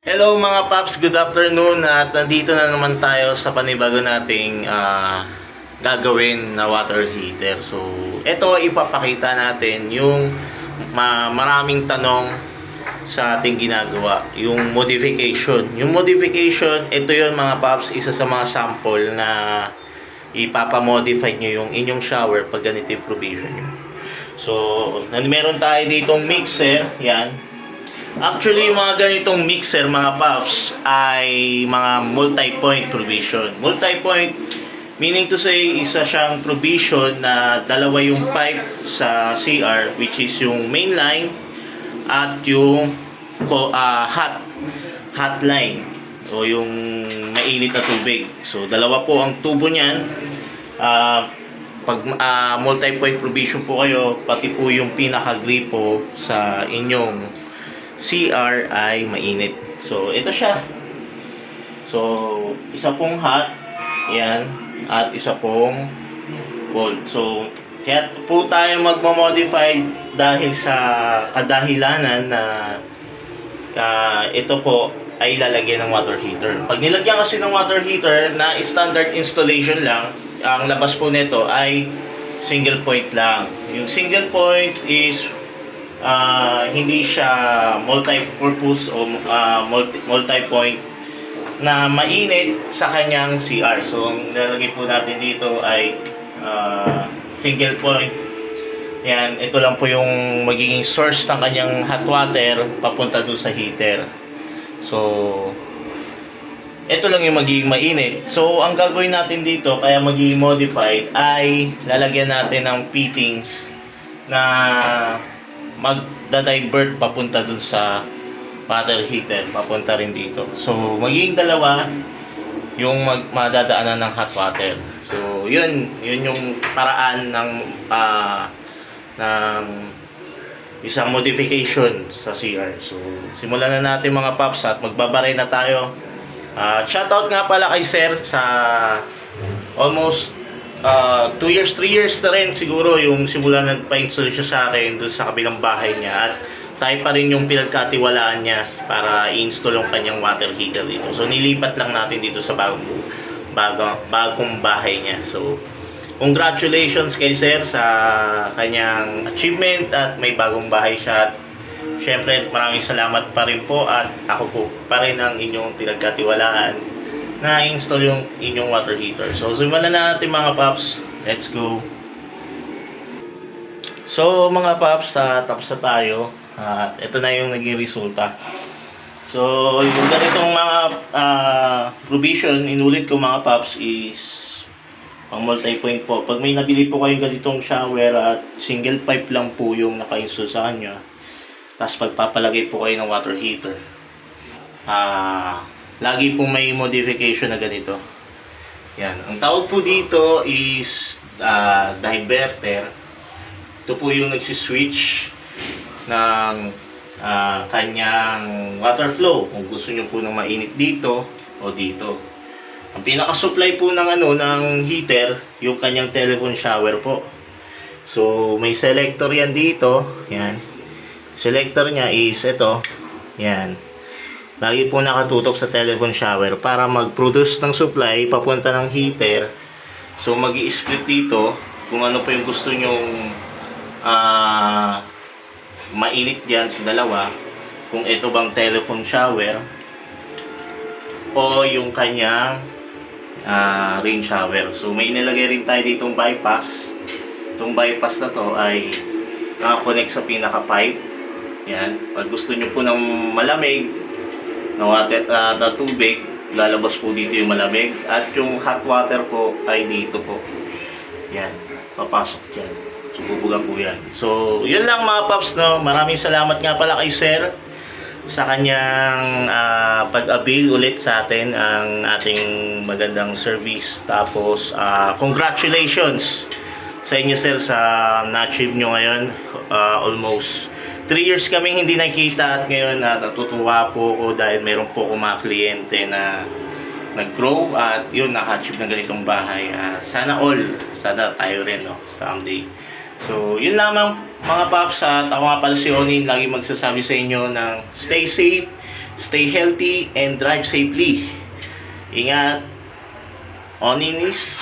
Hello mga paps, good afternoon at nandito na naman tayo sa panibago nating gagawin na water heater. So, ito ipapakita natin yung maraming tanong sa ating ginagawa, yung modification. Yung modification, ito yun mga paps, isa sa mga sample na ipapamodify nyo yung inyong shower pag ganito yung provision nyo. So, meron tayo ditong mixer, yan. Actually, yung mga ganitong mixer, mga paps, ay mga multi-point provision. Multi-point, meaning to say, isa siyang provision na dalawa yung pipe sa CR, which is yung main line at yung hot line o yung mainit na tubig. So, dalawa po ang tubo niyan. Pag multi-point provision po kayo, pati po yung pinaka-gripo sa inyong CR ay mainit. So, ito siya. So, isa pong hot. Yan. At isa pong cold. So, kaya po tayo magmamodify dahil sa kadahilanan na ito po ay lalagyan ng water heater. Pag nilagyan kasi ng water heater na standard installation lang, ang labas po nito ay single point lang. Yung single point is hindi siya multi-purpose o multi-point na mainit sa kanyang CR. So, ang nalagay po natin dito ay single point. Yan, ito lang po yung magiging source ng kanyang hot water papunta doon sa heater. So, ito lang yung magiging mainit. So, ang gagawin natin dito, kaya magiging modified, ay lalagyan natin ng fittings na magda-divert papunta dun sa water heater, papunta rin dito. So, magiging dalawa yung madadaanan ng hot water. So, yun yung paraan ng isang modification sa CR. So, simulan na natin mga paps at magbabaray na tayo. Shoutout nga pala kay Sir sa almost 2 years, 3 years na rin siguro yung simula nagpa-install siya sa akin doon sa kabilang bahay niya, at tayo pa rin yung pinagkatiwalaan niya para i-install yung kanyang water heater dito. So, nilipat lang natin dito sa bagong bahay niya. So, congratulations kay Sir sa kanyang achievement at may bagong bahay siya. At syempre, maraming salamat pa rin po, at ako po pa rin ang inyong pinagkatiwalaan na install yung inyong water heater. So, simulan na natin mga paps. Let's go. So, mga paps, tapos na tayo. At ito na yung naging resulta. So, yung ganitong mga provision, inulit ko mga paps, is pang multi-point po. Pag may nabili po kayong ganitong shower at single pipe lang po yung naka-install sa kanya, tapos pagpapalagay po kayo ng water heater, lagi pong may modification na ganito. Yan. Ang tawag po dito is diverter. Ito po yung nagsiswitch ng kanyang water flow. Kung gusto nyo po ng mainit dito o dito. Ang pinaka-supply po ng heater, yung kanyang telephone shower po. So, may selector yan dito. Yan. Selector niya is ito. Yan. Lagi po nakatutok sa telephone shower para mag-produce ng supply papunta ng heater. So, mag-i-split dito kung ano po yung gusto nyong mainit dyan sa dalawa. Kung ito bang telephone shower o yung kanyang rain shower. So, may inilagay rin tayo ditong bypass. Itong bypass na to ay nakakonect sa pinaka-pipe. Yan. Pag gusto nyo po ng malamig na tubig, lalabas po dito yung malamig, at yung hot water po ay dito po. Yan, papasok dyan. So, bubuga po yan. So, yun lang mga paps, no? Maraming salamat nga pala kay Sir sa kanyang pag-avail ulit sa atin ang ating magandang service. Tapos, congratulations sa inyo Sir sa na-achieve nyo ngayon. Almost 3 years kaming hindi nakita, at ngayon natutuwa po ako dahil meron po akong mga kliyente na nag-grow at yun, naka-achieve ng ganitong bahay. Sana tayo rin, no, someday. So, yun lamang mga paps. At ako nga pala si Onin, lagi magsasabi sa inyo ng stay safe, Stay healthy and drive safely. Ingat. Oninis.